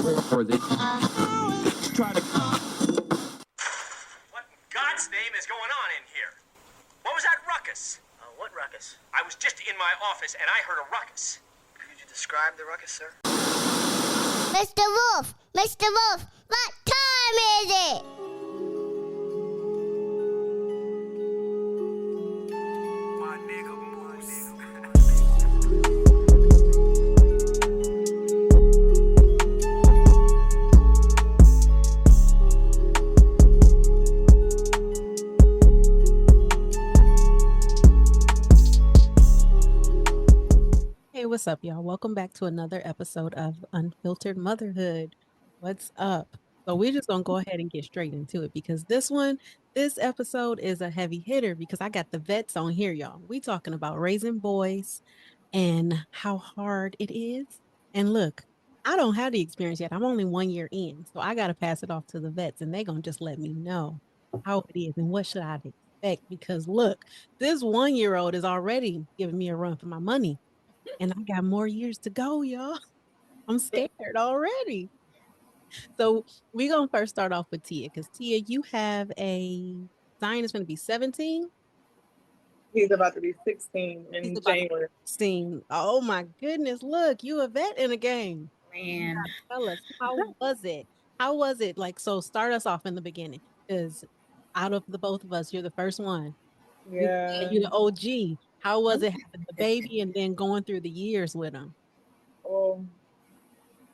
Or they try to. What in God's name is going on in here? What was that ruckus? What ruckus? I was just in my office and I heard a ruckus. Could you describe the ruckus, sir? Mr. Wolf! Mr. Wolf! What time is it? My nigga Moose. Hey, what's up, y'all? Welcome back to another episode of Unfiltered Motherhood. What's up? So we're just gonna go ahead and get straight into it because this episode is a heavy hitter because I got the vets on here, y'all. We talking about raising boys and how hard it is. And look, I don't have the experience yet. I'm only 1 year in, so I gotta pass it off to the vets, and they're gonna just let me know how it is and what should I expect. Because look, this 1 year old is already giving me a run for my money. And I got more years to go, y'all. I'm scared already. So we're gonna first start off with Tia, because Tia, you have a Zion is gonna be 17. He's about to be 16 He's in about to January. be 16. Oh my goodness, look, you a vet in the game. Man, Tell us, how was it? How was it? Like, so start us off in the beginning. Because out of the both of us, you're the first one. Yeah. You the OG. How was it having the baby and then going through the years with him? Well,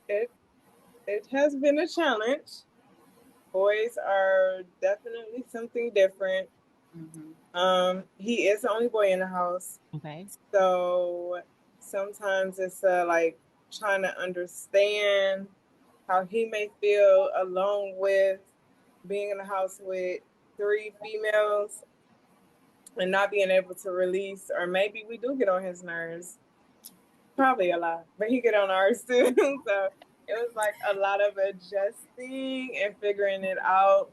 it has been a challenge. Boys are definitely something different. He is the only boy in the house. Okay. So sometimes it's like trying to understand how he may feel along with being in the house with 3 females and not being able to release, or maybe we do get on his nerves. Probably a lot, but he get on ours too. So it was like a lot of adjusting and figuring it out.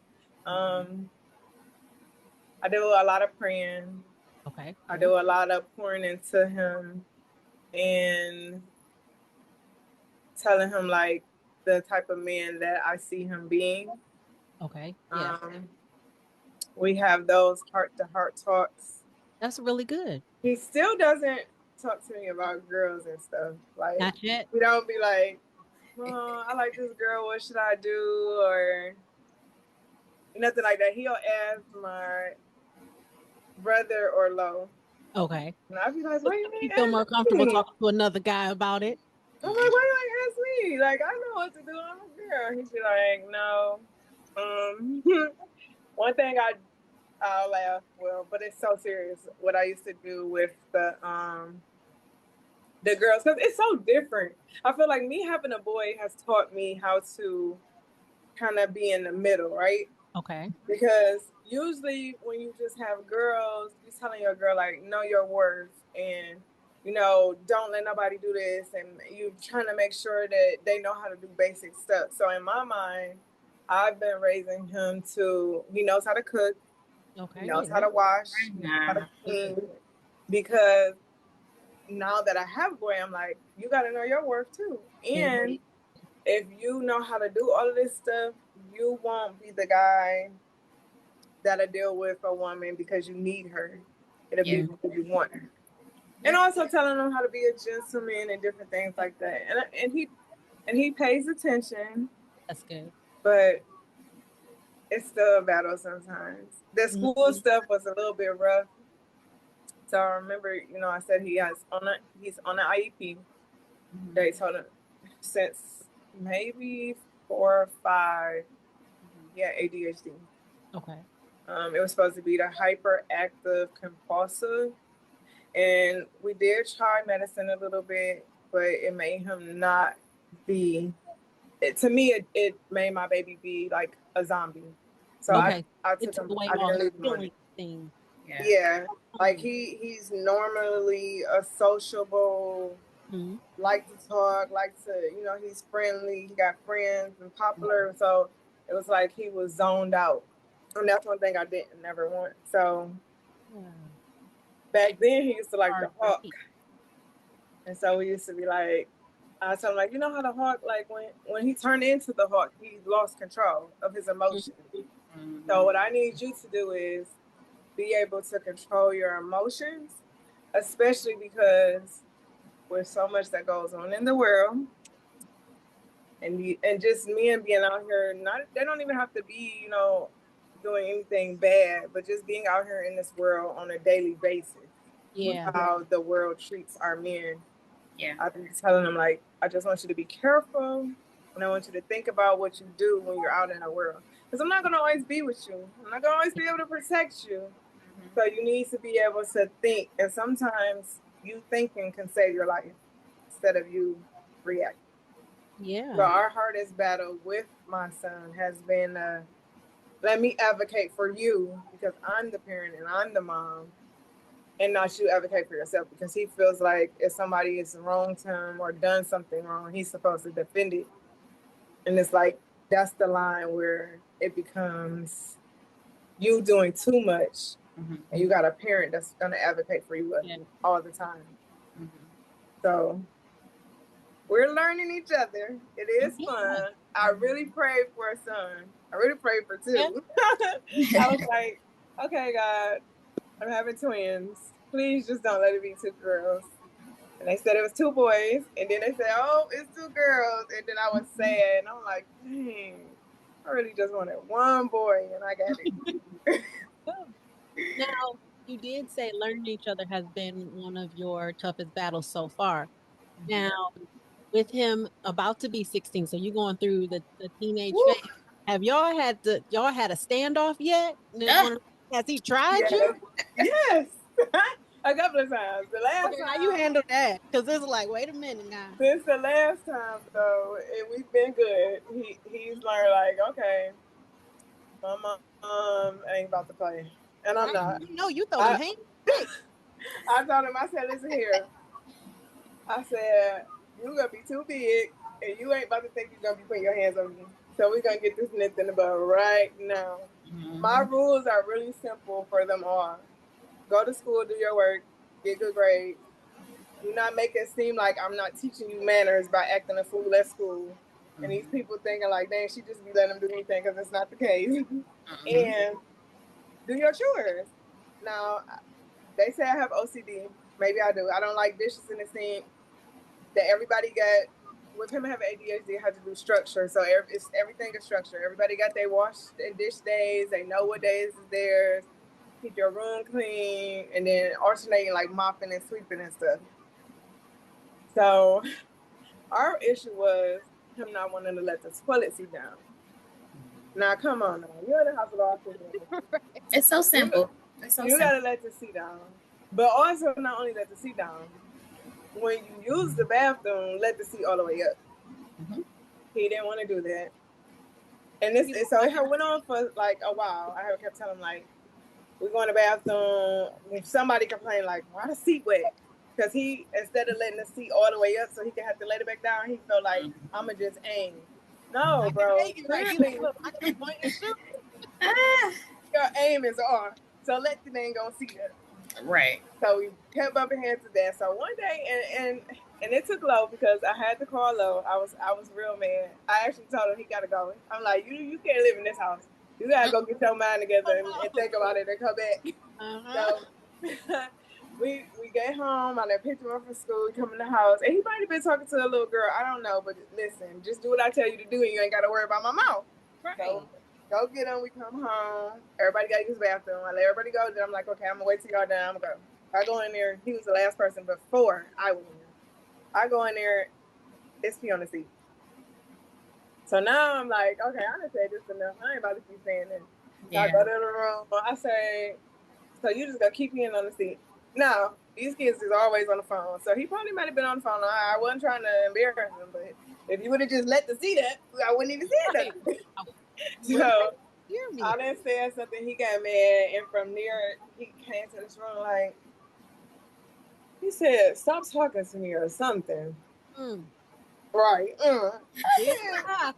I do a lot of praying. Okay. I do a lot of pouring into him and telling him like the type of man that I see him being. Okay. Yeah. We have those heart-to-heart talks. That's really good. He still doesn't talk to me about girls and stuff. Like, Not yet. we don't be like, oh, I like this girl, what should I do? Or nothing like that. He'll ask my brother or Lo. Okay. And I'll be like, why you You feel more comfortable talking to another guy about it? I'm like, why you ask me? Like, I know what to do. I'm a girl. He'd be like, no. One thing I'll laugh, well, but it's so serious. What I used to do with the girls, because it's so different. I feel like me having a boy has taught me how to kind of be in the middle, right? Okay. Because usually when you just have girls, you're telling your girl, like, know your worth and, you know, don't let nobody do this. And you're trying to make sure that they know how to do basic stuff. So in my mind, I've been raising him to, he knows how to cook. Okay. He knows how to wash, how to clean. Because now that I have a boy, I'm like, you got to know your worth too. And if you know how to do all of this stuff, you won't be the guy that'll deal with a woman because you need her. It'll be because you want her. And also telling them how to be a gentleman and different things like that. And he pays attention. That's good. But it's still a battle sometimes. The school stuff was a little bit rough. So I remember, you know, I said he's on the IEP. They told him since maybe 4 or 5. Yeah, ADHD. Okay. It was supposed to be the hyperactive compulsive. And we did try medicine a little bit, but it made him not be. To me, it made my baby be like a zombie. So I took him. I didn't leave him on it. Yeah, like he's normally a sociable, like to talk, like to, you know, he's friendly, he got friends and popular. So it was like he was zoned out. And that's one thing I didn't never want. So back then he used to like to hawk. And so we used to be like, I told him, like, you know how the hawk, like, when he turned into the hawk, he lost control of his emotions. So what I need you to do is be able to control your emotions, especially because with so much that goes on in the world, and just men being out here, not they don't even have to be, doing anything bad, but just being out here in this world on a daily basis. Yeah. How the world treats our men. Yeah. I've been telling them, like, I just want you to be careful, and I want you to think about what you do when you're out in the world. Because I'm not going to always be with you. I'm not going to always be able to protect you. So you need to be able to think. And sometimes you thinking can save your life instead of you reacting. Yeah. So our hardest battle with my son has been let me advocate for you because I'm the parent and I'm the mom, and not you advocate for yourself, because he feels like if somebody is wrong to him or done something wrong, he's supposed to defend it. And it's like that's the line where it becomes you doing too much, and you got a parent that's going to advocate for you all the time. So we're learning each other. It is fun. I really prayed for a son. I really prayed for two. I was like, okay, God, I'm having twins. Please just don't let it be two girls. And they said it was two boys. And then they said, oh, it's two girls. And then I was sad. And I'm like, dang, I really just wanted one boy and I got it. Now, you did say learning each other has been one of your toughest battles so far. Now, with him about to be 16, so you're going through the teenage Woo. phase. Have y'all had a standoff yet? Ah. Has he tried Yes. you? Yes. A couple of times. The last Okay, time. how you handle that? Because it's like, wait a minute now. Since the last time, though, we've been good. He's learned, like, okay, my mom ain't about to play. And I'm Right? not. You know, you throw them I, hands. Right. I told him, I said, listen here. I said, you gonna be too big, and you ain't about to think you're gonna be putting your hands on me. So we're gonna get this nipped in the bud right now. My rules are really simple for them all. Go to school, do your work, get good grades. Do not make it seem like I'm not teaching you manners by acting a fool at school. And these people thinking like, dang, she just be letting them do anything, because it's not the case. And do your chores. Now, they say I have OCD. Maybe I do. I don't like dishes in the sink. That everybody got, with him having ADHD, had to do structure. So everything is structure. Everybody got their wash and dish days. They know what days is theirs. Keep your room clean, and then alternating like mopping and sweeping and stuff. So our issue was him not wanting to let the toilet seat down. Now, come on now. You're in the hospital. It's so simple. It's so You simple. gotta let the seat down. But also, not only let the seat down, when you use the bathroom, let the seat all the way up. He didn't want to do that. And so it went on for like a while. I kept telling him, like, we go in the bathroom. If somebody complained, like, why the seat wet? Because he, instead of letting the seat all the way up so he can have to let it back down, he felt like, I'm going to just aim. No, bro. Clearly, I can point and shoot. Ah. your aim is on. So let the thing go see it. Right. So we kept bumping heads to that. So one day, and it took Lo, because I had to call Lo. I was real mad. I actually told him he gotta go. I'm like, you can't live in this house. You gotta go get your mind together and think about it and come back. So we get home. I let picked him up from school. We come in the house, and he might have been talking to a little girl. I don't know, but listen, just do what I tell you to do, and you ain't gotta worry about my mouth. Right. So go get him. We come home. Everybody got to use the bathroom. I let everybody go. Then I'm like, okay, I'm going to wait till y'all done. I'm going to go. I go in there. He was the last person before I went in there. I go in there. It's pee on the seat. So now I'm like, okay, I done said this enough. I ain't about to keep saying this. So I go to the room. I say, so you just going to keep peeing on the seat. No, these kids is always on the phone. So he probably might have been on the phone. I wasn't trying to embarrass him, but if you would have just let the seat up, I wouldn't even say that. So I done said something, he got mad, and from there, he came to this room like, he said, stop talking to me or something. Right. Yeah. I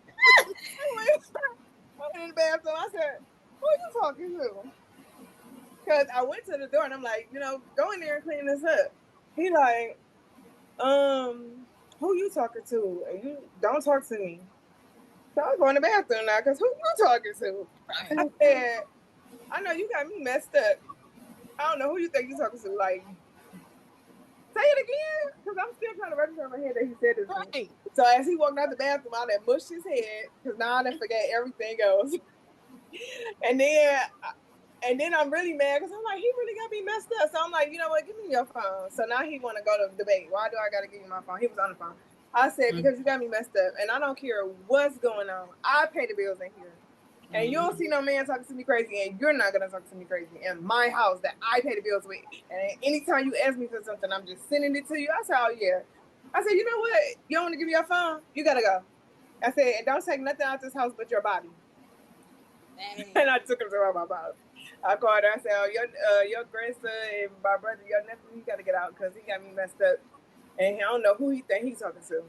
went in the bathroom, I said, who are you talking to? Because I went to the door, and I'm like, go in there and clean this up. He like, who you talking to? And you don't talk to me. So I was going to the bathroom now because who you talking to? And I said, I know you got me messed up. I don't know who you think you talking to. Like, say it again, because I'm still trying to register in my head that he said this to me. Right. So as he walked out the bathroom, I done mushed his head because now I done forget everything else. And then I'm really mad because I'm like, he really got me messed up. So I'm like, you know what? Give me your phone. So now he want to go to debate. Why do I got to give you my phone? He was on the phone. I said, because you got me messed up. And I don't care what's going on. I pay the bills in here. And you don't see no man talking to me crazy, and you're not going to talk to me crazy in my house that I pay the bills with. And anytime you ask me for something, I'm just sending it to you. I said, oh, yeah. I said, you know what? You don't want to give me your phone? You got to go. I said, and don't take nothing out this house but your body. And I took him to my house. I called her. I said, oh, your grandson and my brother, your nephew, he got to get out because he got me messed up. And I don't know who he think he's talking to.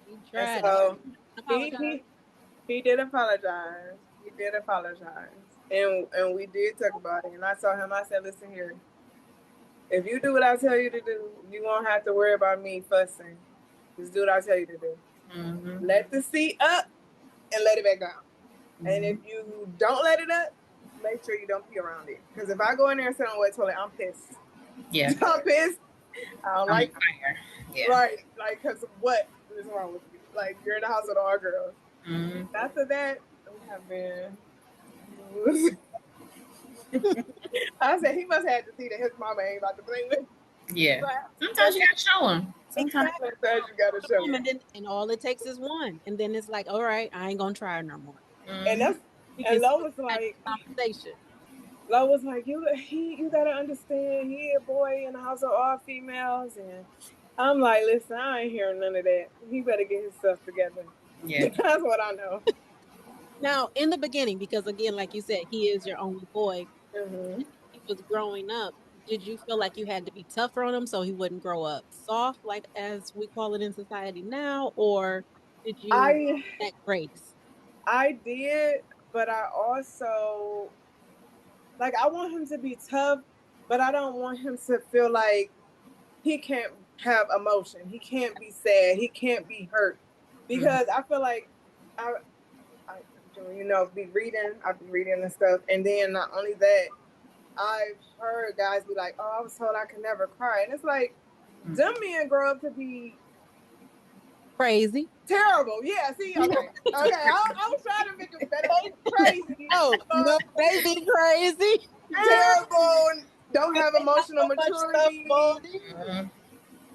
He tried. So Apologize. he did apologize. He did apologize. And we did talk about it. And I told him, I said, listen here. If you do what I tell you to do, you won't have to worry about me fussing. Just do what I tell you to do. Mm-hmm. Let the seat up and let it back down. And if you don't let it up, make sure you don't pee around it. Because if I go in there and sit on a wet toilet, I'm pissed. Yeah. I'm pissed. I don't like fire. Yeah. Right. Like, because what is wrong with you? Like, you're in the house with all girls. Mm-hmm. After that, we have been. I said, he must have to see that his mama ain't about to play with him. Yeah. Sometimes you gotta show them. Sometimes you gotta show him. And all it takes is one. And then it's like, all right, I ain't going to try no more. And that's, and Lo was like, conversation. you gotta understand, he a boy in the house of all females. And I'm like, listen, I ain't hearing none of that. He better get his stuff together. Yeah. That's what I know. Now, in the beginning, because again, like you said, he is your only boy. Mm-hmm. He was growing up. Did you feel like you had to be tougher on him so he wouldn't grow up soft, like as we call it in society now, or did you that grace? I did, but I also like I want him to be tough, but I don't want him to feel like he can't have emotion. He can't be sad. He can't be hurt. Because I feel like I be reading. I've been reading and stuff. And then not only that, I've heard guys be like, oh, I was told I could never cry. And it's like, them men grow up to be crazy. Terrible. Yeah, see, okay. I was trying to make it better. Crazy. Oh, no, they be crazy. Terrible. Don't have emotional maturity.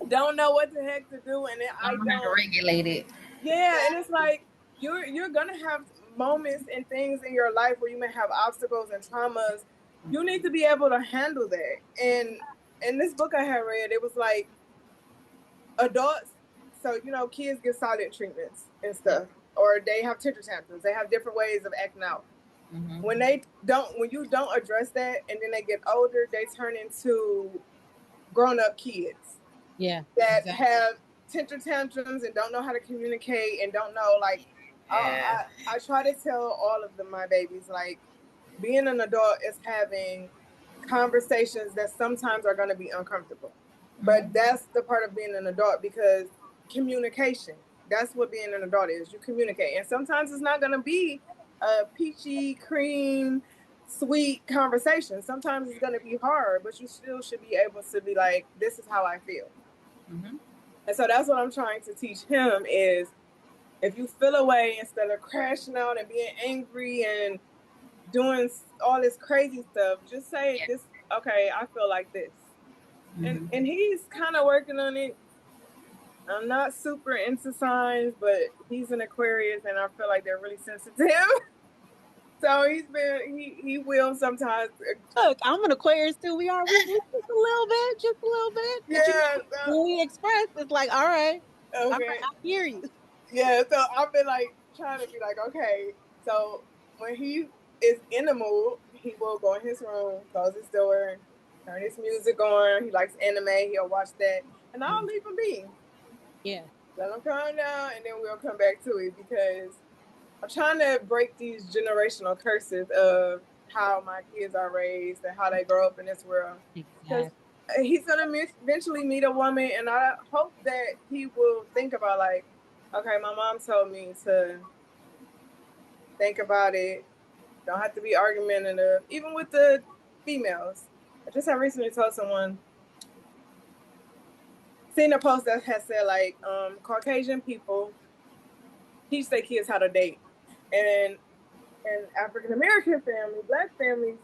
Don't know what the heck to do. And I don't regulate it. Yeah, and it's like you're gonna have moments and things in your life where you may have obstacles and traumas. You need to be able to handle that. And in this book I had read, it was like adults, so kids get silent treatments and stuff, or they have temper tantrums. They have different ways of acting out. When you don't address that, and then they get older, they turn into grown-up kids. Yeah, that have temper tantrums and don't know how to communicate and don't know I try to tell all of my babies, like, being an adult is having conversations that sometimes are going to be uncomfortable, but that's the part of being an adult, because communication, that's what being an adult is. You communicate, and sometimes it's not going to be a peachy cream sweet conversation. Sometimes it's going to be hard, but you still should be able to be like, this is how I feel. And so that's what I'm trying to teach him is, if you feel a way, instead of crashing out and being angry and doing all this crazy stuff, just say this, okay, I feel like this. And he's kind of working on it. I'm not super into signs, but he's an Aquarius and I feel like they're really sensitive. So he will sometimes. Look, I'm an Aquarius too. We are just a little bit. Yeah. When we express, it's like, all right, okay. I hear you. Yeah. So I've been like trying to be like, okay. So when he is in the mood, he will go in his room, close his door, turn his music on. He likes anime. He'll watch that, and I'll leave him be. Yeah. Let him calm down, and then we'll come back to it, because I'm trying to break these generational curses of how my kids are raised and how they grow up in this world. Exactly. he's gonna eventually meet a woman, and I hope that he will think about like, okay, my mom told me to think about it. Don't have to be argumentative, even with the females. I just have recently told someone, seen a post that has said like, Caucasian people teach their kids how to date, and African American family, Black families,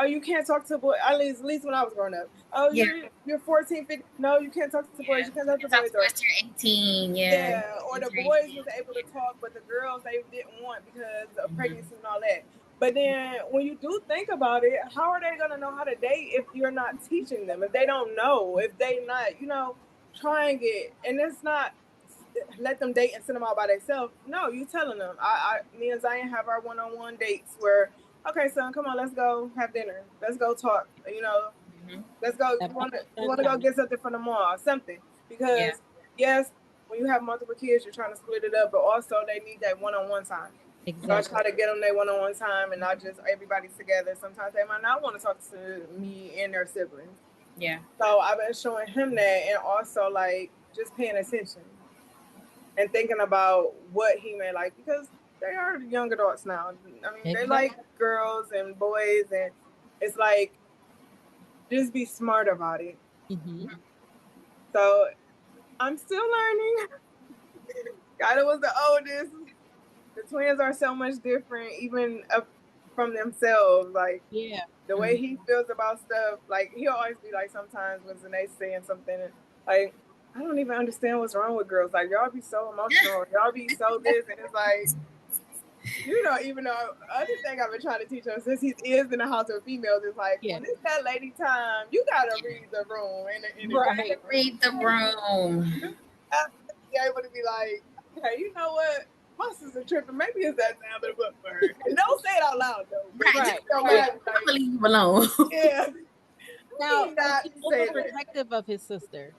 you can't talk to boys. At least when I was growing up. Oh, you're 14, 15. No, you can't talk to boys. You can't talk to boys. Or you're 18. Yeah, or the boys was able to talk, but the girls they didn't want because of pregnancy and all that. But then when you do think about it, how are they gonna know how to date if you're not teaching them? If they don't know, if they not, trying it, and it's not let them date and send them out by themselves. No, you telling them. Me and Zion have our one-on-one dates where, okay, son, come on, let's go have dinner. Let's go talk. Let's go. You want to go get something from the mall, something. Because yes, when you have multiple kids, you're trying to split it up, but also they need that one-on-one time. Exactly. So I try to get them that one-on-one time, and not just everybody's together. Sometimes they might not want to talk to me and their siblings. Yeah. So I've been showing him that, and also like just paying attention and thinking about what he may like, because they are young adults now. I mean, they like girls and boys, and it's like just be smart about it. Mm-hmm. So I'm still learning. Kyla was the oldest. The twins are so much different, even from themselves. Like, the way he feels about stuff. Like, he'll always be like, sometimes when Zanae saying something, like, I don't even understand what's wrong with girls. Like, y'all be so emotional. Y'all be so this. And it's like, even though other thing I've been trying to teach him since he is in the house with females is like, when it's that lady time, you gotta read the room. Read the room. Be able to be like, okay, you know what? My sister tripping. Maybe it's that time of the book for her. And don't say it out loud though. Right. Leave him alone. Yeah. Now, he's also protective of his sister.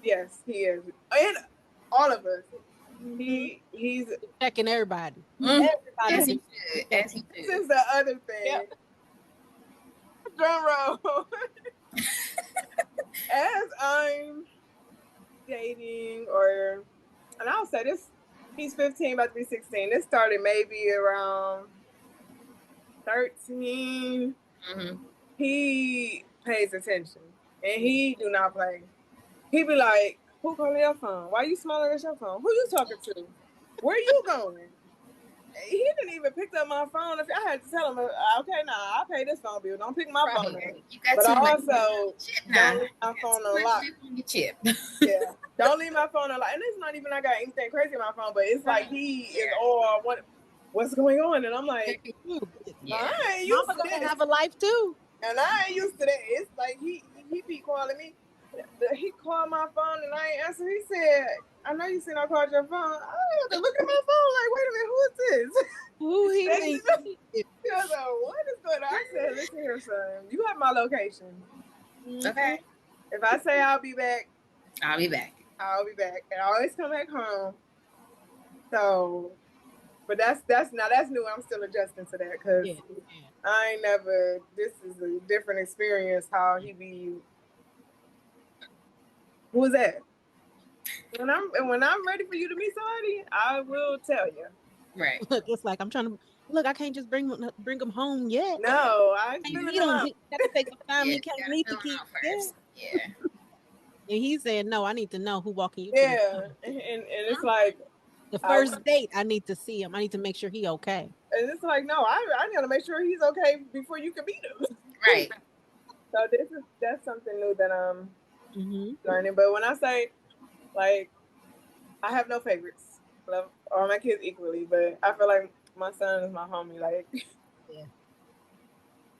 Yes, he is, and all of us. He's checking everybody. As he should. This is the other thing. Yep. Drum roll. As I'm dating, and I'll say this, he's 15, about to be 16. This started maybe around 13. Mm-hmm. He pays attention, and he do not play. He be like, who calling your phone? Why you smiling at your phone? Who you talking to? Where you going? He didn't even pick up my phone. If I had to tell him, okay, I'll pay this phone bill. Don't pick my phone up. But I also don't leave my phone on lock. Yeah, don't leave my phone on lock. And it's not even I got anything crazy on my phone, but it's like he is all what's going on, and I'm like, I ain't used to that. Have a life too, and I ain't used to that. It's like he be calling me. He called my phone and I ain't answer. He said, I know you seen I called your phone. I had to look at my phone like, wait a minute, who is this? Who he thinks? He was like, what is going on? I said, listen here, son. You have my location. Okay. If I say I'll be back, I'll be back. I'll be back. And I always come back home. So, but that's new. I'm still adjusting to that because I ain't never, this is a different experience how he be. Who's that? When I'm ready for you to meet somebody, I will tell you. Right. Look, it's like I'm trying to look. I can't just bring him home yet. No, I can't meet him. He got to take some time. He can't meet the kid first. Yeah. And he said, "No, I need to know who walking you." Yeah, and it's like the first date. I need to see him. I need to make sure he okay. And it's like, no, I got to make sure he's okay before you can meet him. Right. So that's something new that I'm learning. But when I say, like, I have no favorites. Love all my kids equally, but I feel like my son is my homie. Like,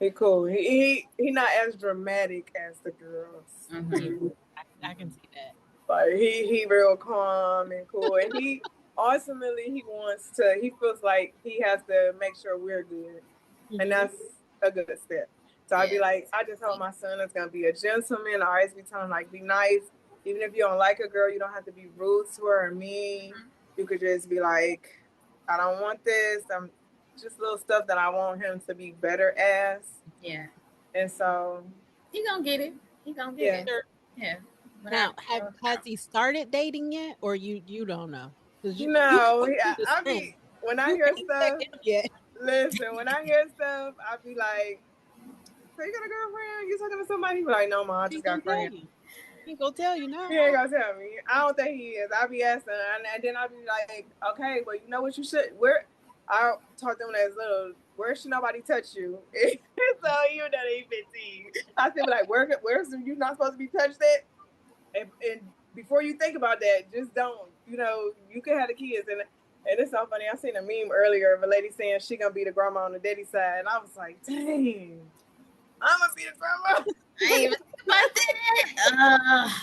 he cool. He not as dramatic as the girls. Mm-hmm. I can see that. Like he real calm and cool, and he ultimately he feels like he has to make sure we're good, and that's a good step. So I'd be like, I just hope my son is gonna be a gentleman. I always be telling him, like, be nice. Even if you don't like a girl, you don't have to be rude to her or mean. You could just be like, I don't want this. I'm just little stuff that I want him to be better as. Yeah. And so he gonna get it. He gonna Yeah. get it. Yeah. But Now, I, has he started dating yet, or you don't know? Because you No, can do the I same. be when I You hear can't check stuff. him yet. Listen, when I hear stuff, I be like, "So you got a girlfriend? You talking to somebody?" He be like, "No, ma, I He just ain't got a gonna tell friend." you. He ain't gonna tell you now. He ain't gonna tell me. I don't think he is. I be asking, and then I be like, "Okay, well, you know what you should where." I taught them when they was little. Where should nobody touch you? So you know they 15. I still be like, where's you not supposed to be touched at? And before you think about that, just don't. You know, you can have the kids, and it's so funny. I seen a meme earlier of a lady saying she gonna be the grandma on the daddy side, and I was like, dang, I'm gonna be the grandma. ain't even think about that.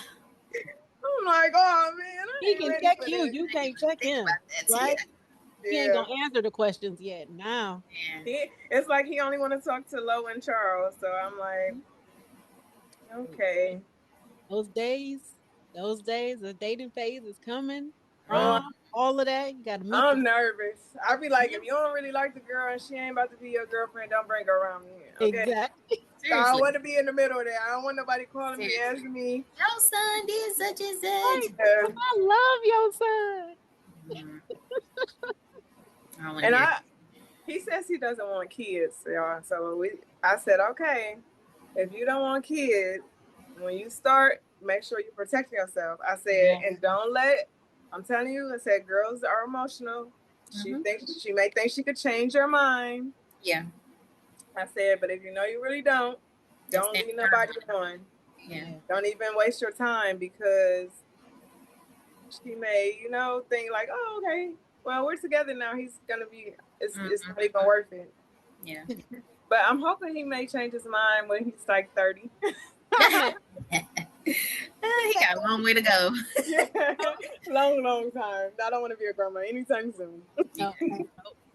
I'm like, oh man, I He ain't can ready check for you. that. You can't check Think him, about that right? yet. He ain't Yeah, gonna answer the questions yet. Now, Yeah. it's like he only want to talk to Lo and Charles, so I'm like, okay. those days, the dating phase is coming. Oh, All of that. You got to meet the I'm nervous. I be like, if you don't really like the girl and she ain't about to be your girlfriend, don't bring her around me. Okay. exactly. I don't Seriously. want to be in the middle of that. I don't want nobody calling me, Seriously. asking me. Your son did such and Right. such. Yeah. I love your son. Mm, I don't want to And hear. he says he doesn't want kids, y'all. So I said, okay, if you don't want kids, when you start, make sure you protect yourself. I said, Yeah. and don't let. I'm telling you, I said, girls are emotional. Mhm. She may think she could change her mind. Yeah. I said, but if you know you really Just don't stand leave firm. nobody on. Yeah. Yeah. Don't even waste your time because she may, think like, oh, okay, well, we're together now. He's gonna be. It's Mhm. not even worth it. Yeah. But I'm hoping he may change his mind when he's like 30. He got a long way to go. Yeah, long time. I don't want to be a grandma anytime soon. No,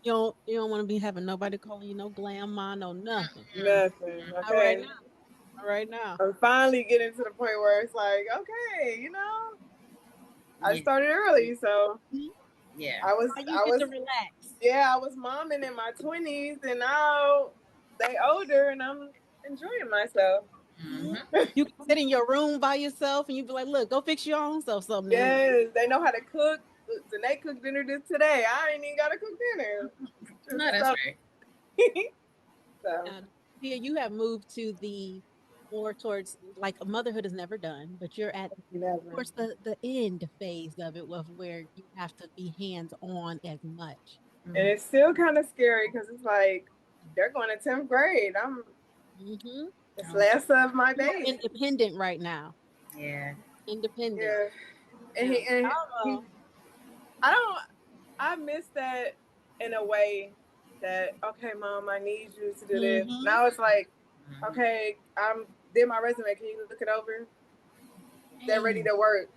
you don't want to be having nobody calling you no grandma, no nothing. Nothing. Not right Okay. now. Not right now. I'm finally getting to the point where it's like, okay, I Yeah. started early, so Mhm. Yeah. Now you I get was, to relax. yeah, I was momming in my 20s, and now they older, and I'm enjoying myself. Mhm. Hmm. You can sit in your room by yourself and you be like, look, go fix your own self something to eat. Yes, they know how to cook. They cooked dinner today. I ain't even gotta cook dinner. No, that's So, right. so Now, Tia, you have moved to the more towards like motherhood is never done, but you're at never. towards the end phase of it, of where you have to be hands on as much. And Mhm. it's still kind of scary because it's like they're going to 10th grade. I'm Hmm it's Oh, last of my You are days. independent right now. yeah. Independent. Yeah. And Now, he I don't I miss that in a way that okay, mom, I need you to do this. mm-hmm. Now it's like, Mhm. okay, I'm did my resume. Can you look it over? They're ready Hey, to work.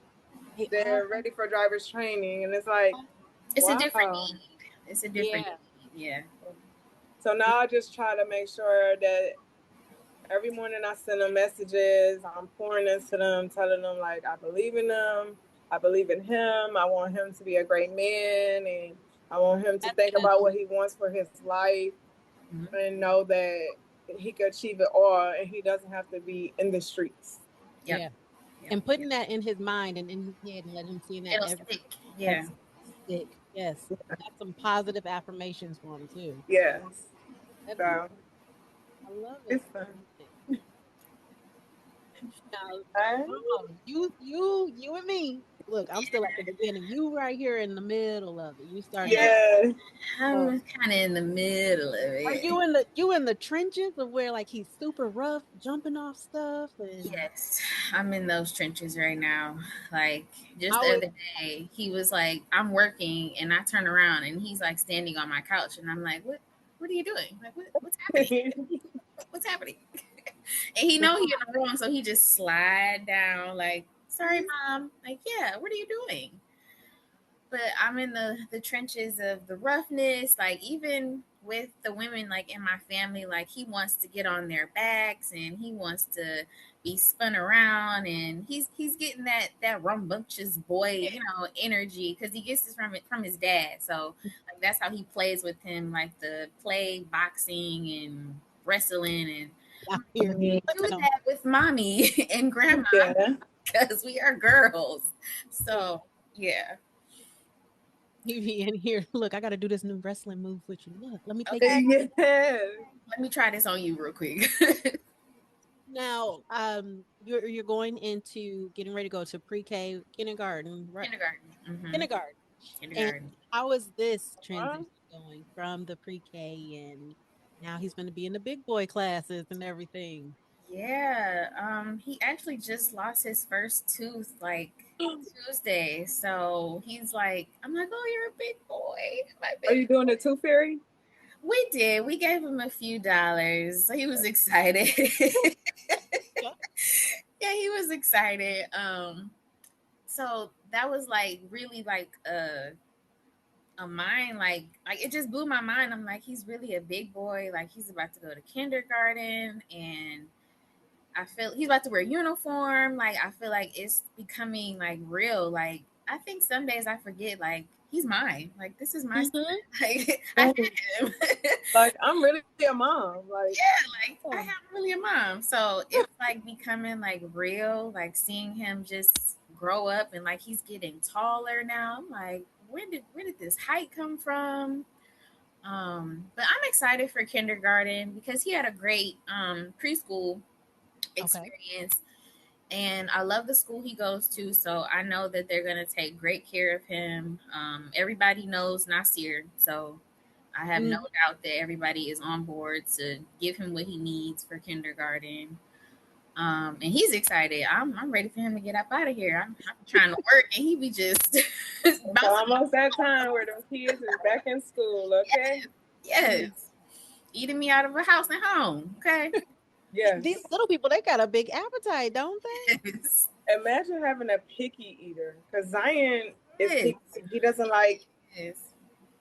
they are. They're ready for driver's training, and it's like, It's a different wow. need. It's a different Yeah. need. Yeah. So now I just try to make sure that every morning I send them messages. I'm pouring into them, telling them like I believe in them. I believe in him. I want him to be a great man, and I want him to That's think good. about what he wants for his life, Mhm. and know that he can achieve it all, and he doesn't have to be in the streets. Yep. Yeah. Yep. And putting that in his mind and in his head and let him see that It'll every stick. Yeah. that's stick. Yes. That's some positive affirmations for him too. Yes. That's good. So I love it. it's fun. Now, I, you and me. Look, I'm still at the beginning. You right here in the middle of it. You starting to. yeah. Oh, I'm kind of in the middle of are it. you in the trenches of where like he's super rough, jumping off stuff, and Yes, I'm in those trenches right now. Like just how the is other day, he was like, "I'm working," and I turn around and he's like standing on my couch, and I'm like, "What? What are you doing? Like, what's happening? What's happening?" And he know he in the wrong, so he just slide down like, "Sorry, mom." Like, yeah, what are you doing? But I'm in the trenches of the roughness, like even with the women like in my family, like he wants to get on their backs and he wants to be spun around, and he's getting that rambunctious boy, energy, because he gets this from his dad. So like that's how he plays with him, like the play boxing and wrestling, and out here. do Listen, that with mommy and grandma Yeah. because we are girls. So yeah. you be in here. Look, I got to do this new wrestling move with you. Look, let me take Okay. you. Yeah. Let me try this on you real quick. Now, you're going into getting ready to go to pre-K kindergarten, right? Kindergarten. Kindergarten. And Kindergarten. how is this Wow. transition going from the pre-K and now he's going to be in the big boy classes and everything? Yeah. He actually just lost his first tooth like Tuesday. So he's like, I'm like, oh, you're a big boy. My Are big. you doing the tooth fairy? We did. We gave him a few dollars. So he was excited. Yeah. Yeah, he was excited. So that was like really like a mind like it just blew my mind. I'm like, he's really a big boy. Like he's about to go to kindergarten, and I feel he's about to wear a uniform. Like I feel like it's becoming like real. Like I think some days I forget like he's mine. Like this is my son. Mhm. Like I had him. Like, I'm really a mom. Like, Yeah, like I have really a mom. So it's like becoming like real, like seeing him just grow up and like he's getting taller now. I'm like, where did this height come from? But I'm excited for kindergarten because he had a great preschool Okay. experience, and I love the school he goes to, so I know that they're gonna take great care of him. Everybody knows Nasir, so I have no Mhm. doubt that everybody is on board to give him what he needs for kindergarten. And he's excited. I'm ready for him to get up out of here. I'm trying to work, and he be just it's bouncing. almost that time where them kids is back in school, okay? Yes, eating me out of a house and home. Okay. These Yes. little people, they got a big appetite, don't they? Yes. Imagine having a picky eater. Because Zion is Yes. picky. He doesn't like, Yes.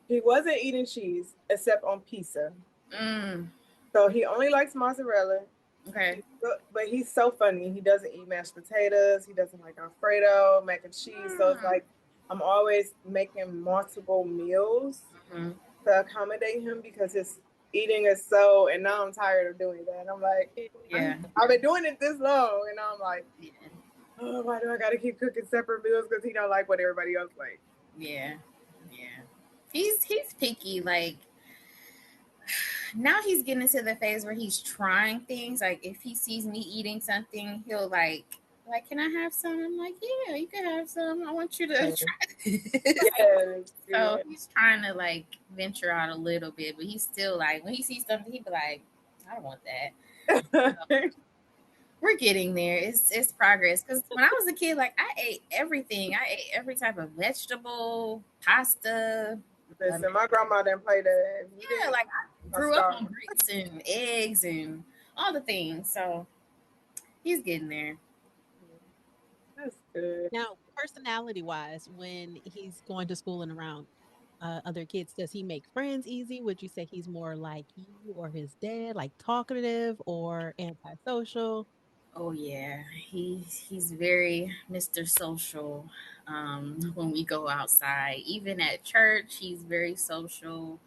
he wasn't eating cheese except on pizza. Mm, So he only likes mozzarella. okay. But he's so funny. He doesn't eat mashed potatoes. He doesn't like Alfredo, mac and cheese. So it's like I'm always making multiple meals Mhm. to accommodate him because his eating is so. And now I'm tired of doing that. I'm like, Yeah. I've been doing it this long, and I'm like, Yeah. oh, why do I got to keep cooking separate meals because he don't like what everybody else like? Yeah. Yeah. He's picky. Like now he's getting to the phase where he's trying things. Like if he sees me eating something, he'll like, can I have some? I'm like, yeah, you can have some. I want you to try this. Yes, So yeah. he's trying to like venture out a little bit, but he's still like when he sees something, he be like, I don't want that. We're getting there. It's progress. Because when I was a kid, like I ate everything. I ate every type of vegetable, pasta. Listen, my grandma didn't play that. If you Yeah, didn't, like I I grew up starved. on grits and eggs and all the things. So he's getting there. That's good. Now, personality wise, when he's going to school and around other kids, does he make friends easy? Would you say he's more like you or his dad, like talkative or antisocial? Oh yeah, he's very Mr. Social. When we go outside, even at church, he's very social.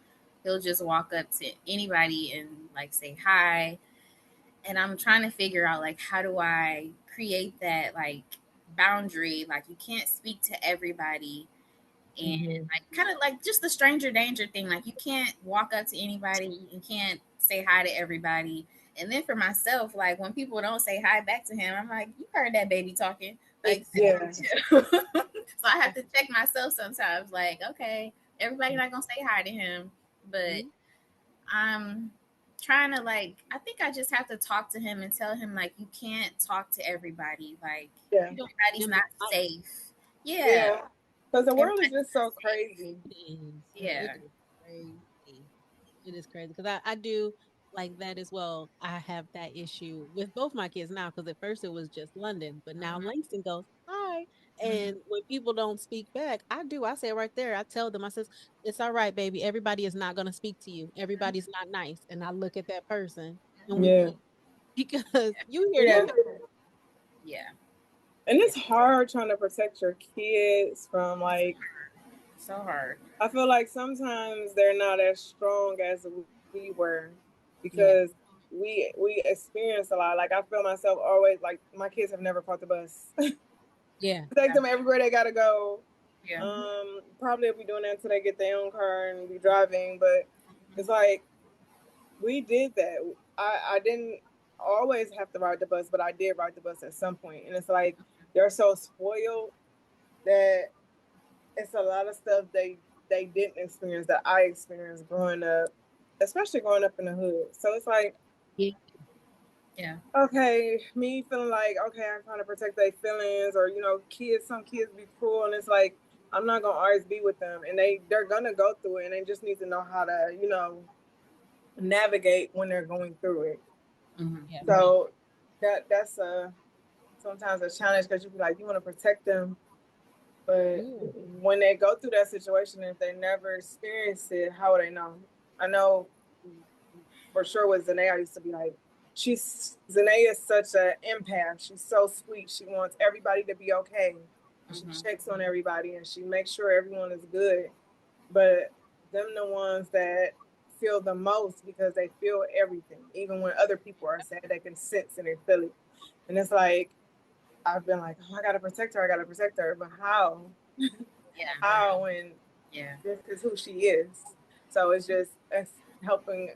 He'll just walk up to anybody and like say hi. And I'm trying to figure out like how do I create that like boundary? Like you can't speak to everybody, and Hmm. like kind of like just the stranger danger thing. Like you can't walk up to anybody, you can't say hi to everybody. And then for myself, like when people don't say hi back to him, I'm like, you heard that baby talking. Like Yeah. so I have to check myself sometimes, like, okay, everybody not gonna say hi to him, but I'm trying to like I think I just have to talk to him and tell him like you can't talk to everybody. Like Yeah. everybody's Him not out. safe. Yeah. Yeah. Because the world is Everybody's just not so safe. crazy. It is. It Yeah. is crazy. It is crazy because I do like that as well. I have that issue with both my kids now because at first it was just London, but now Mhm. Langston goes, hi. And Mhm. when people don't speak back, I do. I say it right there. I tell them, I says, it's all right, baby. Everybody is not going to speak to you. Everybody's not nice. And I look at that person and we Yeah. leave because you hear Yeah. that. Yeah. And Yeah. it's hard trying to protect your kids from like, So hard. I feel like sometimes they're not as strong as we were Yeah. because we experience a lot. Like I feel myself always like my kids have never caught the bus. Yeah. Take them everywhere they gotta go. Yeah. Probably if we doing that until they get their own car and be driving, but it's like we did that. I didn't always have to ride the bus, but I did ride the bus at some point. And it's like they're so spoiled that it's a lot of stuff they didn't experience that I experienced growing up, especially growing up in the hood. So it's like, Yeah. okay, me feeling like, okay, I'm trying to protect their feelings, or some kids be cruel, and it's like I'm not gonna always be with them, and they're gonna go through it, and they just need to know how to, navigate when they're going through it. Mm-hmm. Yeah. So that's sometimes a challenge because you be like you want to protect them, but when they go through that situation, if they never experienced it, how would they know? I know for sure with Zanae, I used to be like, Zanae is such an empath. She's so sweet. She wants everybody to be okay. She checks on everybody and she makes sure everyone is good. But them the ones that feel the most because they feel everything. Even when other people are sad, they can sense and they feel it. And it's like I've been like, oh, I gotta protect her. I gotta protect her. But how? Yeah. How when this is who she is? So it's helping.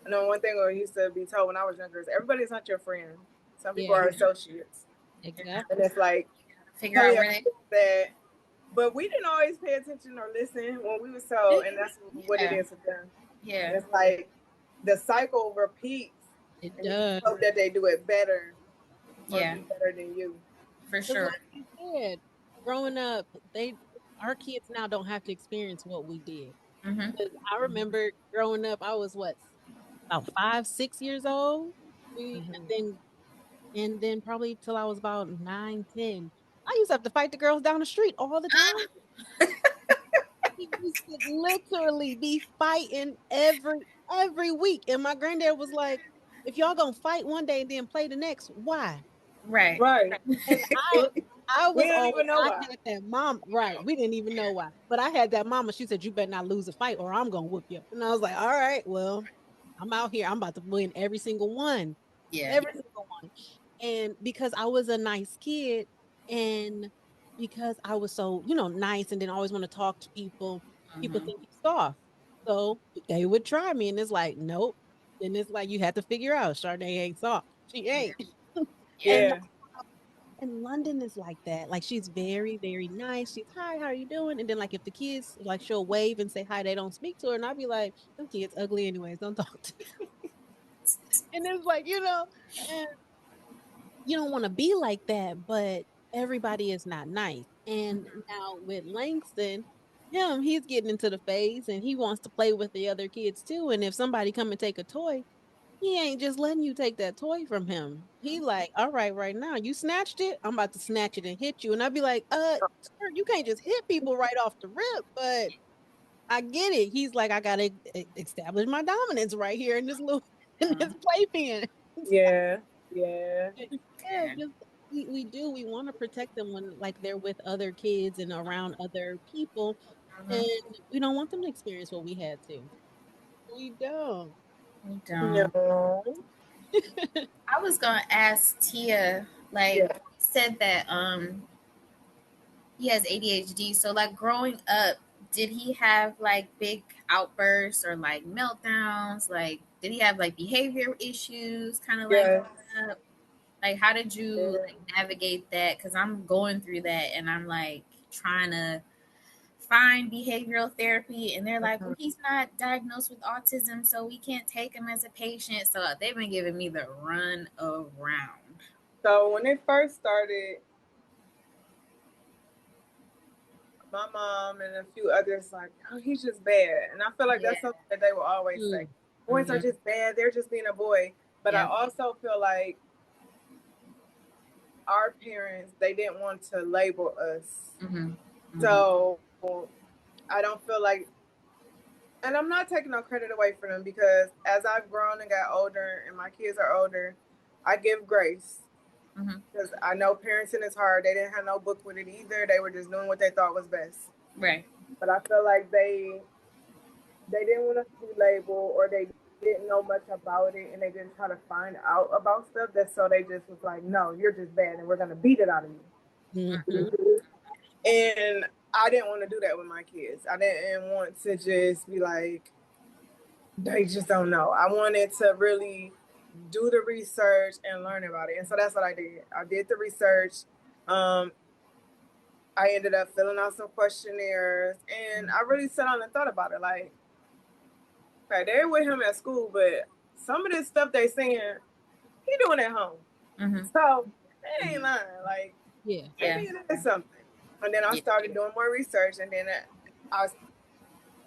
I know one thing I used to be told when I was younger is everybody's not your friend. Some people are associates. Exactly. And it's like Figure out where they that, but we didn't always pay attention or listen when we were told, and that's what it is with them. Yeah. And it's like the cycle repeats, It and you does. hope that they do it better or Yeah. be better than you. For 'Cause sure. like you said, growing up, our kids now don't have to experience what we did. Mm-hmm. 'Cause I remember growing up, I was what, about 5, 6 years old. And then probably till I was about 9, 10. I used to have to fight the girls down the street all the time. We used to literally be fighting every week. And my granddad was like, if y'all gonna fight one day and then play the next, why? Right. Right. And I We was don't always even know I why. had that mom, right. We didn't even know why. But I had that mama, she said, you better not lose a fight or I'm gonna whoop you. And I was like, all right, well, I'm out here. I'm about to win every single one. Yeah. Every single one. And because I was a nice kid and because I was so, nice and then always want to talk to people, people Mm-hmm. think you're soft. So they would try me and it's like, nope. And it's like you have to figure out Sade ain't soft. She ain't. Yeah. And Yeah. and London is like that. Like she's very, very nice. She's hi, how are you doing? And then like if the kids like she'll wave and say hi, they don't speak to her, and I'll be like, them kids ugly anyways. Don't talk to them. And it's like, and you don't want to be like that, but everybody is not nice. And now with Langston, he's getting into the phase and he wants to play with the other kids too. And if somebody come and take a toy, he ain't just letting you take that toy from him. He like, all right now, you snatched it. I'm about to snatch it and hit you. And I'd be like, sir, you can't just hit people right off the rip. But I get it. He's like, I gotta establish my dominance right here in this little in this playpen. Yeah. Yeah. Yeah, just we do. We want to protect them when like they're with other kids and around other people, and we don't want them to experience what we had to. We don't. We don't. No. I was gonna ask Tia, like, Yeah. said that he has ADHD. So like growing up, did he have like big outbursts or like meltdowns? Like, did he have like behavior issues? Kind of like Yeah. growing up? Like, how did you like navigate that? Because I'm going through that, and I'm like trying to find behavioral therapy, and they're like, "Well, he's not diagnosed with autism, so we can't take him as a patient." So they've been giving me the run around. So when it first started, my mom and a few others like, oh, he's just bad. And I feel like that's something that they will always say. Boys are just bad. They're just being a boy. But I also feel like our parents, they didn't want to label us. So I don't feel like, and I'm not taking no credit away from them because as I've grown and got older and my kids are older, I give grace. Because I know parenting is hard. They didn't have no book with it either. They were just doing what they thought was best. Right. But I feel like they didn't want us to be labeled, or they didn't know much about it and they didn't try to find out about stuff. That's so they just was like, no, you're just bad and we're gonna beat it out of you. Mhm. And I didn't want to do that with my kids. I didn't want to just be like, they just don't know. I wanted to really do the research and learn about it. And so that's what I did. I did the research. Um, I ended up filling out some questionnaires and I really sat down and thought about it. Like, okay, they're with him at school, but some of this stuff they saying, he doing at home. Mm-hmm. So they ain't lying. Like, Yeah. Yeah. maybe it is something. And then I started doing more research and then I was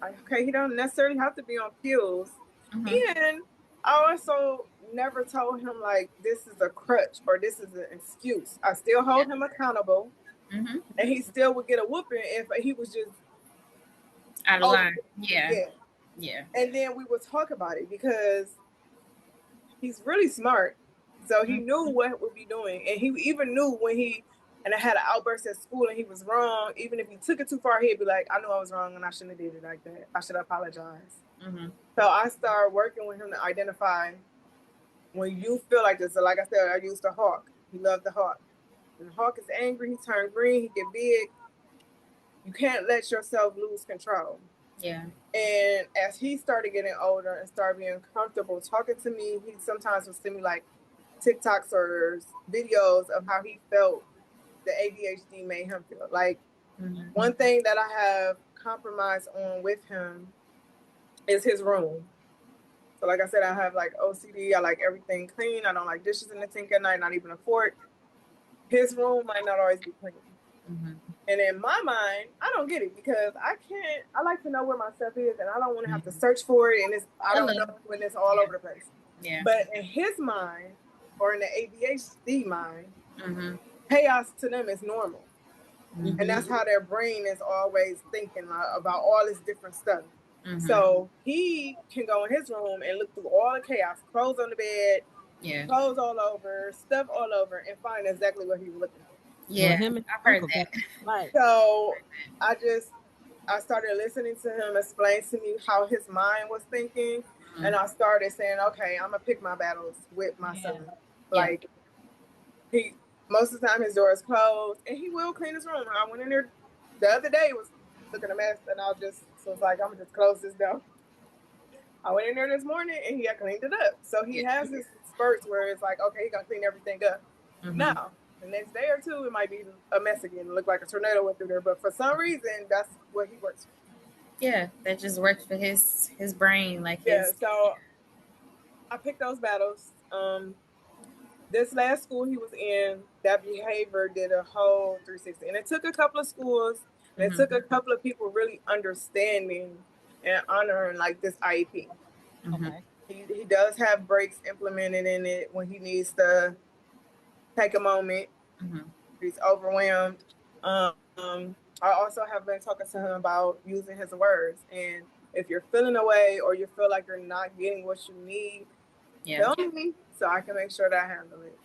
like, okay, he don't necessarily have to be on pills. Mm-hmm. And I also never told him like this is a crutch or this is an excuse. I still hold him accountable, Mm-hmm. and he still would get a whooping if he was just Out of over line. it. Yeah. Yeah. Yeah. And then we would talk about it because he's really smart. So he knew what would be doing, and he even knew when he and I had an outburst at school and he was wrong. Even if he took it too far, he'd be like, "I knew I was wrong and I shouldn't have did it like that. I should apologize." Mm-hmm. So I started working with him to identify when you feel like this. So like I said, I used the hawk. He loved the hawk. When the hawk is angry, he turns green, he get big. You can't let yourself lose control. Yeah. And as he started getting older and started being comfortable talking to me, he sometimes would send me like TikToks or videos of how he felt the ADHD made him feel. Like Mm-hmm. one thing that I have compromised on with him is his room. So like I said, I have like OCD. I like everything clean. I don't like dishes in the sink at night, not even a fork. His room might not always be clean. Mm-hmm. And in my mind, I don't get it because I like to know where my stuff is and I don't want to have to search for it. And I don't know when it's all over the place. Yeah. But in his mind or in the ADHD mind, Mm-hmm. chaos to them is normal. Mm-hmm. And that's how their brain is always thinking about all this different stuff. Mm-hmm. So he can go in his room and look through all the chaos, clothes on the bed, Yeah. clothes all over, stuff all over, and find exactly what he was looking for. Yeah. Well, him and I've heard Uncle that. got like So I started listening to him explain to me how his mind was thinking, Mm-hmm. and I started saying, okay, I'm gonna pick my battles with my son. Like he most of the time his door is closed and he will clean his room. I went in there the other day, was looking a mess, and I was like, I'm gonna just close this door. I went in there this morning and he had cleaned it up. So he has his spurts where it's like, okay, he gonna clean everything up. Mm-hmm. Now, the next day or two, it might be a mess again. It look like a tornado went through there. But for some reason, that's what he works for. Yeah, that just works for his brain, like Yeah, his. so I picked those battles. This last school he was in, that behavior did a whole 360. And it took a couple of schools, and it took a couple of people really understanding and honoring like this IEP. Mm-hmm. okay. He does have breaks implemented in it when he needs to take a moment. Mm-hmm. He's overwhelmed. I also have been talking to him about using his words. And if you're feeling away or you feel like you're not getting what you need, tell me so I can make sure that I handle it.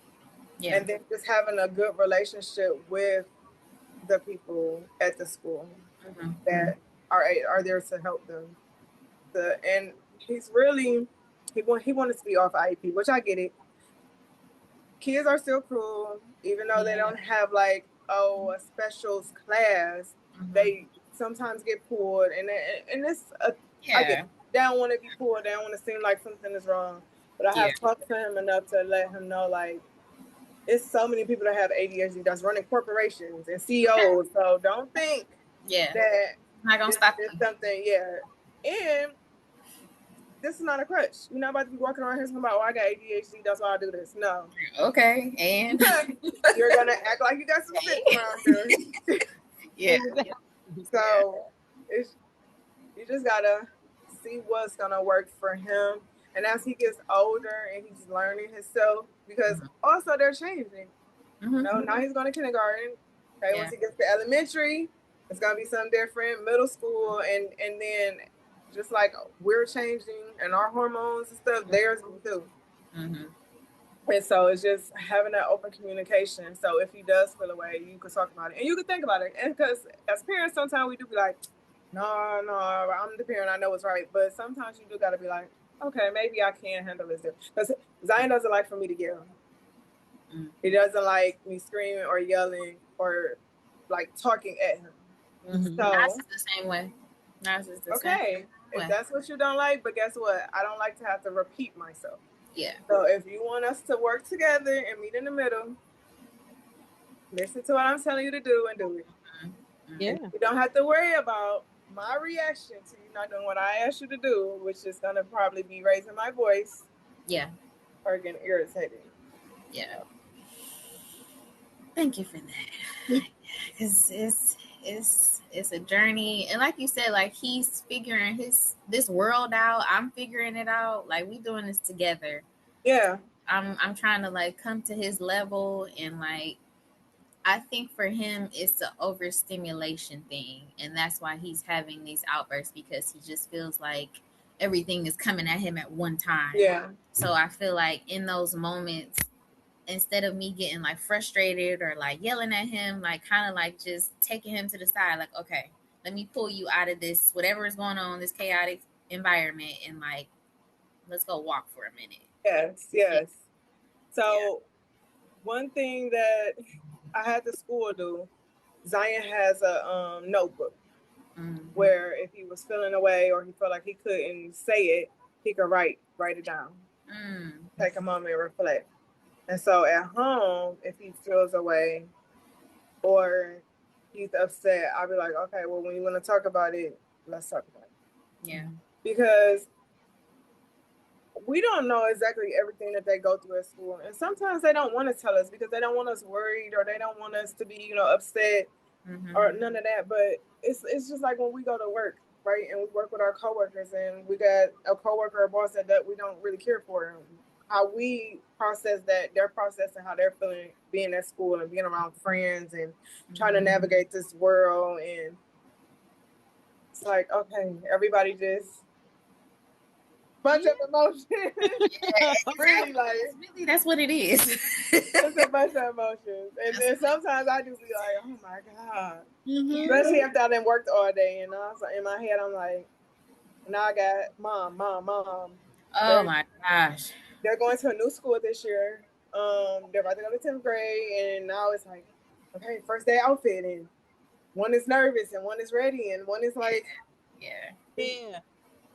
Yeah. And then just having a good relationship with the people at the school that are there to help them. And he's really he wanted to be off IEP, which I get it. Kids are still cruel, even though they don't have like a specials class. They sometimes get pulled, and it's I get it. They don't want to be pulled. They don't want to seem like something is wrong. But I have talked to him enough to let him know like it's so many people that have ADHD that's running corporations and CEOs. So don't think that not gonna stop it's something. And this is not a crutch. You're not about to be walking around here talking about, I got ADHD, that's why I do this. No. Okay, and you're gonna act like you got some sense around here. So you just gotta see what's gonna work for him. And as he gets older and he's learning himself, because also they're changing. You know, now he's going to kindergarten. Okay, once he gets to elementary, it's gonna be something different. Middle school, and then just like we're changing and our hormones and stuff, theirs will too. And so it's just having that open communication. So if he does feel away, you can talk about it and you can think about it. And because as parents, sometimes we do be like, no, I'm the parent, I know what's right. But sometimes you do got to be like, okay, maybe I can handle this. Because Zion doesn't like for me to yell. Mm. He doesn't like me screaming or yelling or like talking at him. And Mhm. Nas so, is the same way. Nas is the okay, same if way. that's what you don't like, but guess what? I don't like to have to repeat myself. Yeah. So if you want us to work together and meet in the middle, listen to what I'm telling you to do and do it. Yeah. And you don't have to worry about my reaction to you not doing what I asked you to do, which is gonna probably be raising my voice Yeah. or getting irritated. Yeah. Thank you for that. Because it's a journey, and like you said, like he's figuring this world out. I'm figuring it out. Like we doing this together. Yeah. I'm trying to like come to his level, and like I think for him it's the overstimulation thing, and that's why he's having these outbursts because he just feels like everything is coming at him at one time. Yeah. So I feel like in those moments, instead of me getting like frustrated or like yelling at him, like kind of like just taking him to the side, like, okay, let me pull you out of this, whatever is going on, this chaotic environment, and like, let's go walk for a minute. Yes. Yes. So one thing that I had the school do, Zion has a notebook Mhm. where if he was feeling away or he felt like he couldn't say it, he could write it down. Mm. Take a moment and reflect. And so at home, if he feels away or he's upset, I'll be like, okay, well, when you want to talk about it, let's talk about it. Yeah. Because we don't know exactly everything that they go through at school. And sometimes they don't want to tell us because they don't want us worried or they don't want us to be, upset Mm-hmm. or none of that. But it's just like when we go to work, right? And we work with our coworkers and we got a coworker or boss that we don't really care for. How we process that, their process and how they're feeling being at school and being around friends and trying to navigate this world. And it's like, okay, everybody just bunch of emotions. Really, like Really, that's what it is. it's a bunch of emotions. And then sometimes I do be like, oh my God. Mhm. Especially after I done worked all day, and I was like, in my head, I'm like, now I got mom. Oh my gosh. They're going to a new school this year. They're about to go to 10th grade, and now it's like, okay, first day outfit, and one is nervous, and one is ready, and one is like, Yeah. Yeah.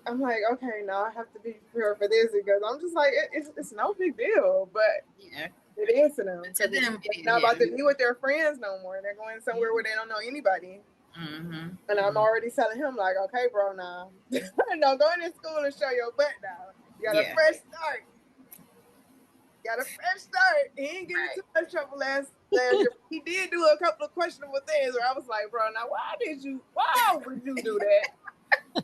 I'm like, okay, now I have to be prepared for this because I'm just like, it's no big deal, but Yeah. it is to them. To them, They're not about to be with their friends no more. They're going somewhere where they don't know anybody. Mm-hmm. And I'm already telling him, like, okay, bro, now, no, go into school and show your butt now. You got a Yeah. fresh start. He ain't getting too much trouble last year. He did do a couple of questionable things where I was like, bro, now why would you do that?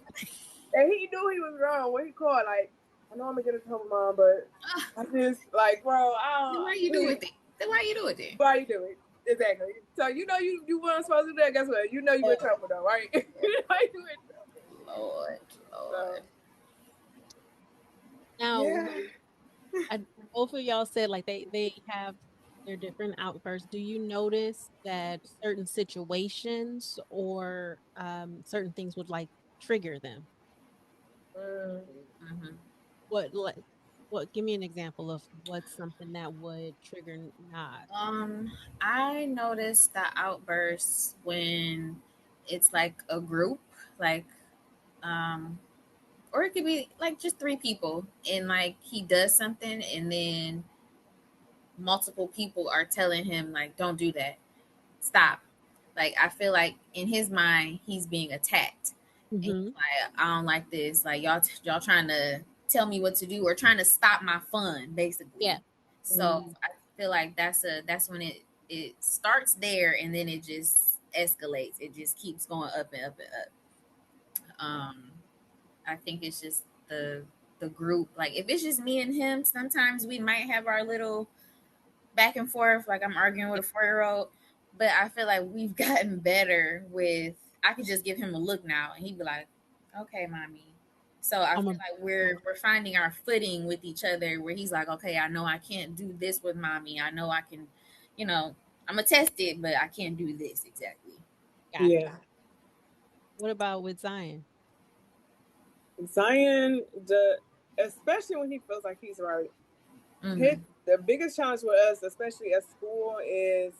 And he knew he was wrong when he called, like, I know I'm gonna get in trouble, mom, but I just like, bro, Then why you do it? Then why you do it? Then why you do it? Exactly. So you know you weren't supposed to do that. Guess what? You know you in trouble though, right? Why you in trouble? Lord. So, Now, yeah. both of y'all said like they have their different outbursts. Do you notice that certain situations or certain things would like trigger them? Mm. Mm-hmm. What like what? Give me an example of what's something that would trigger not. I noticed the outbursts when it's like a group, like, um, or it could be like just three people, and like he does something, and then multiple people are telling him like, "Don't do that, stop." Like I feel like in his mind, he's being attacked, and he's Mm-hmm. like, "I don't like this. Like y'all trying to tell me what to do or trying to stop my fun, basically." Yeah. So I feel like that's when it starts there, and then it just escalates. It just keeps going up and up and up. I think it's just the group. Like if it's just me and him, sometimes we might have our little back and forth. Like I'm arguing with a 4-year-old, but I feel like we've gotten better with. I could just give him a look now, and he'd be like, "Okay, mommy." So I I'm feel a like we're finding our footing with each other. Where he's like, "Okay, I know I can't do this with mommy. I know I can, you know, I'm gonna test it, but I can't do this exactly." got it. Yeah. What about with Zion? Zion, especially when he feels like he's right. Mhm. The biggest challenge with us, especially at school, is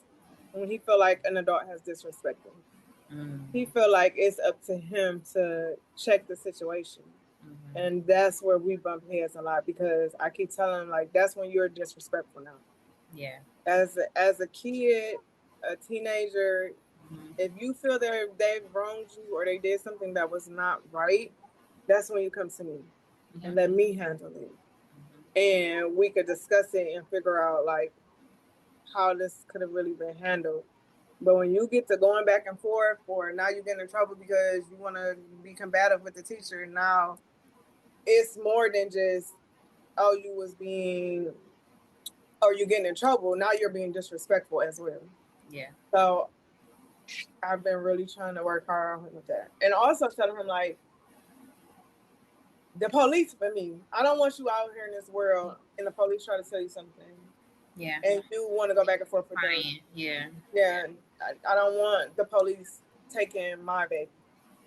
when he feel like an adult has disrespected him. Mhm. He feel like it's up to him to check the situation. Mhm. And that's where we bump heads a lot, because I keep telling him, like, that's when you're disrespectful now. Yeah. As a kid, a teenager, Mhm. if you feel they've wronged you or they did something that was not right, that's when you come to me and let me handle it. And we could discuss it and figure out, like, how this could have really been handled. But when you get to going back and forth, or now you get in trouble because you want to be combative with the teacher, now it's more than just, oh, you was being, or you getting in trouble. Now you're being disrespectful as well. Yeah. So I've been really trying to work hard with that. And also telling him, like, the police for me, I don't want you out here in this world and the police try to tell you something Yeah. and you want to go back and forth with them. Crying. Yeah. Yeah, I don't want the police taking my baby.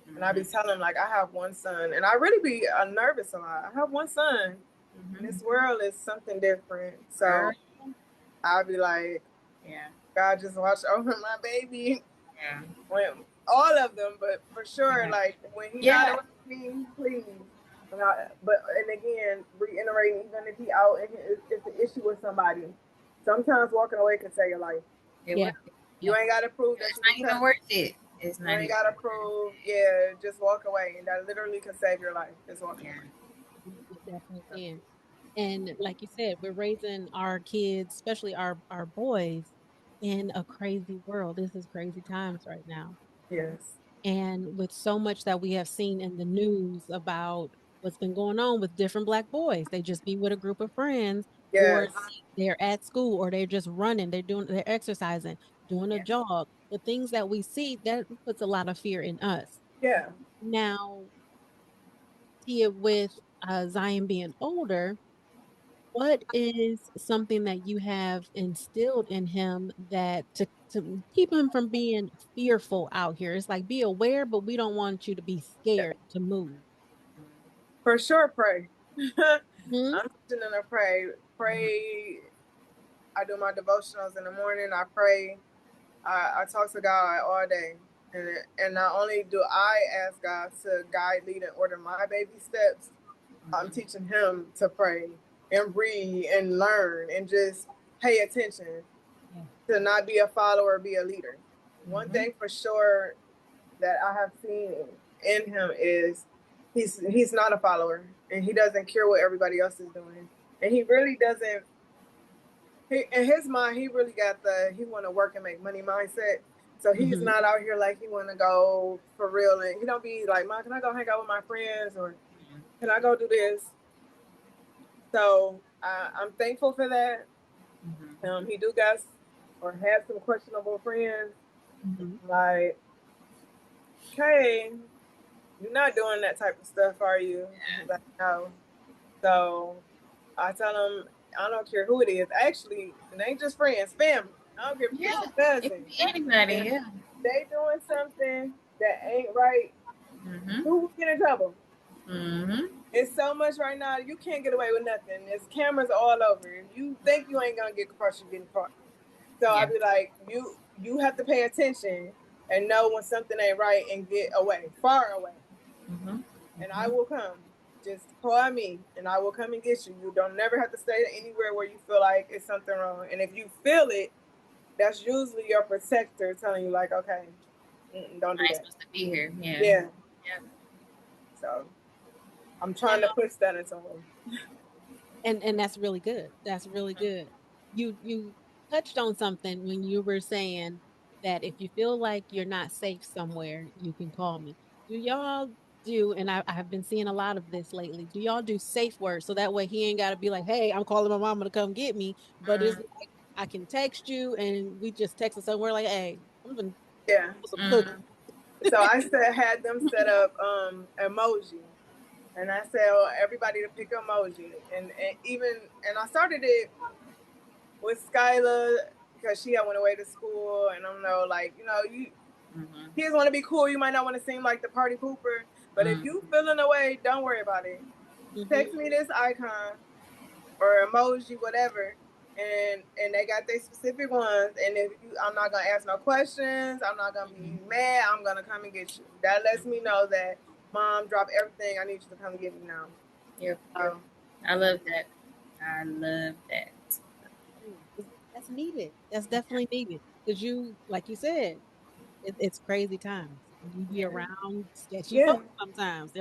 And I be telling them, like, I have one son, and I really be nervous a lot. I have one son. And this world is something different. So Girl. I'll be like, Yeah. God, just watch over my baby. Yeah. When all of them, but for sure, Yeah. like, when he Yeah. not around me, please. And again, reiterating, even if he out and it's an issue with somebody, sometimes walking away can save your life. It Yeah. would. You ain't gotta prove that It's you not can even cut. worth it. It's You not ain't even. gotta prove. Yeah, just walk away, and that literally can save your life. Just walk Yeah. away. It definitely can. And like you said, we're raising our kids, especially our boys, in a crazy world. This is crazy times right now. Yes. And with so much that we have seen in the news about what's been going on with different black boys, they just be with a group of friends, or Yes. they're at school, or they're just running, they're exercising, doing a Yeah. jog. The things that we see, that puts a lot of fear in us. Yeah. Now, see it with Zion being older. What is something that you have instilled in him that to keep him from being fearful out here? It's like, be aware, but we don't want you to be scared to move. For sure, pray. Hmm. I'm teaching them to pray. Pray. I do my devotionals in the morning. I pray. I talk to God all day. And not only do I ask God to guide, lead, and order my baby steps, I'm teaching him to pray and read and learn and just pay attention, Yeah. to not be a follower, be a leader. One thing for sure that I have seen in him is he's not a follower, and he doesn't care what everybody else is doing. And he really doesn't, in his mind, he really got he want to work and make money mindset. So he's Hmm. not out here like he want to go for real. And he don't be like, Mom, can I go hang out with my friends, or can I go do this? So I'm thankful for that. He do got or had some questionable friends. Hmm. Like, okay, you're not doing that type of stuff, are you? And he's like, no. So I tell him, I don't care who it is. Actually, it ain't just friends, family. I don't care if Yeah. it's a It cousin. could be anybody. If Yeah. they doing something that ain't right, Mhm. who will get in trouble? Mhm. It's so much right now. You can't get away with nothing. There's cameras all over. If you think you ain't gonna get caught, you getting caught. So Yeah. I'd be like, you have to pay attention and know when something ain't right and get away, far away. Mhm. And I will come. Just call me and I will come and get you. You don't never have to stay anywhere where you feel like it's something wrong. And if you feel it, that's usually your protector telling you, like, okay, don't do I ain't that. supposed to be here. Yeah. Yeah. Yeah. So I'm trying to push that into him. And that's really good. That's really good. You touched on something when you were saying that if you feel like you're not safe somewhere, you can call me. Do y'all do, and I've been seeing a lot of this lately, do y'all do safe words so that way he ain't got to be like, hey, I'm calling my mama to come get me, but it's like I can text you and we just text us somewhere like, hey, I'm gonna Yeah. do some cooking. Mhm. So had them set up emoji. And I said, well, everybody to pick emoji. And I started it with Skylar because she had went away to school, and I don't know, like, you Mhm. kids want to be cool. You might not want to seem like the party pooper, but if Mhm. you feeling away, don't worry about it. text me this icon or emoji, whatever. And they got their specific ones. And if you, I'm not gonna ask no questions. I'm not gonna be mad. I'm gonna come and get you. That lets me know that mom, drop everything. I need you to come and get me now. Yep. So, I love that. I love that. That's needed. That's definitely needed. Because you, like you said, it's crazy times. You be Yeah. around sketchy yeah, folks sometimes.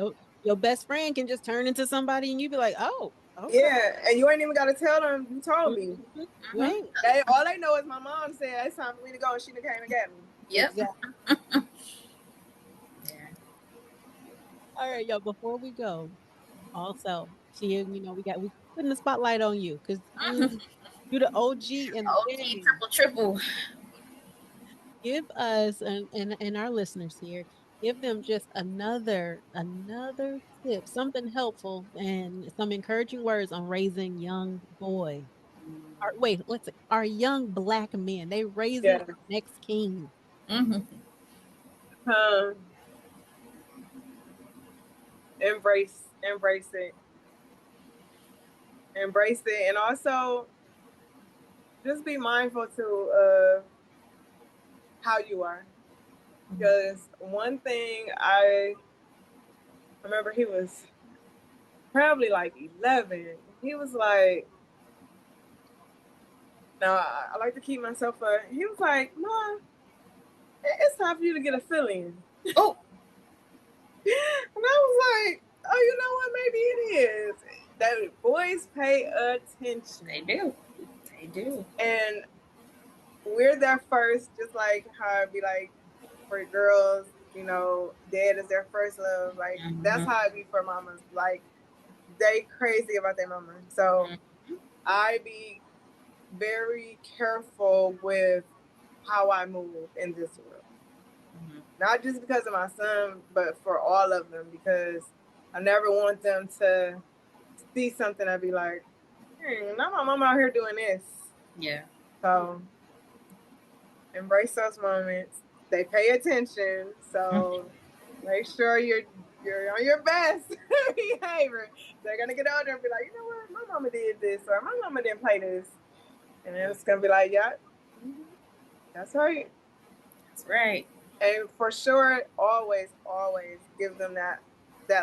Your best friend can just turn into somebody and you be like, oh, okay. yeah. And you ain't even gotta tell them you told me. Mhm. You ain't. All they know is my mom said it's time for me to go, and she done came and got me. Yep. Exactly. Yeah. All right, y'all. Before we go, also, she, we putting the spotlight on you because you the OG in the OG game. triple. Give us and our listeners here, give them just another tip, something helpful and some encouraging words on raising young boys. Wait, let's see, our young black men. They raising Yeah. our next king. Mm-hmm. Um, embrace it, and also just be mindful too of how you are. Because one thing I remember, he was probably like 11. He was like, "Now I like to keep myself up." He was like, "Mom, it's time for you to get a fill-in." Oh. And I was like, "Oh, you know what? Maybe it is." That boys pay attention. They do. They do. And we're there first, just like how it'd be like for girls, dad is their first love. Like that's how it be for mamas. Like they crazy about their mama. So I be very careful with how I move in this world. Not just because of my son, but for all of them, because I never want them to see something I'd be like, not my mama out here doing this. Yeah. So embrace those moments. They pay attention, so make sure you're on your best behavior. They're gonna get older and be like, you know what, my mama did this, or my mama didn't play this, and then it's gonna be like, yeah, that's right. That's right. And for sure, always, always give them that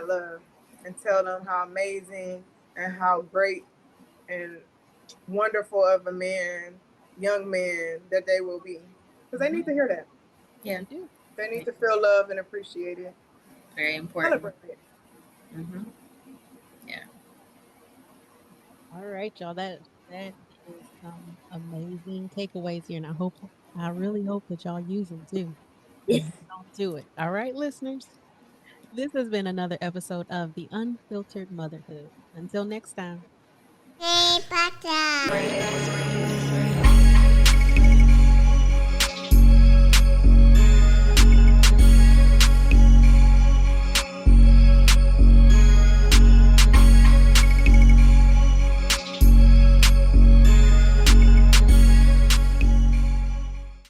love and tell them how amazing and how great and wonderful of a man, young man that they will be, because they need to hear that. Yeah. They do. They need to feel loved and appreciated. Very important. Celebrate it. Mm-hmm. Yeah. All right, y'all. That is some amazing takeaways here, and I really hope that y'all use them too. And don't do it. All right, listeners. This has been another episode of the Unfiltered Motherhood. Until next time. Hey, Pata.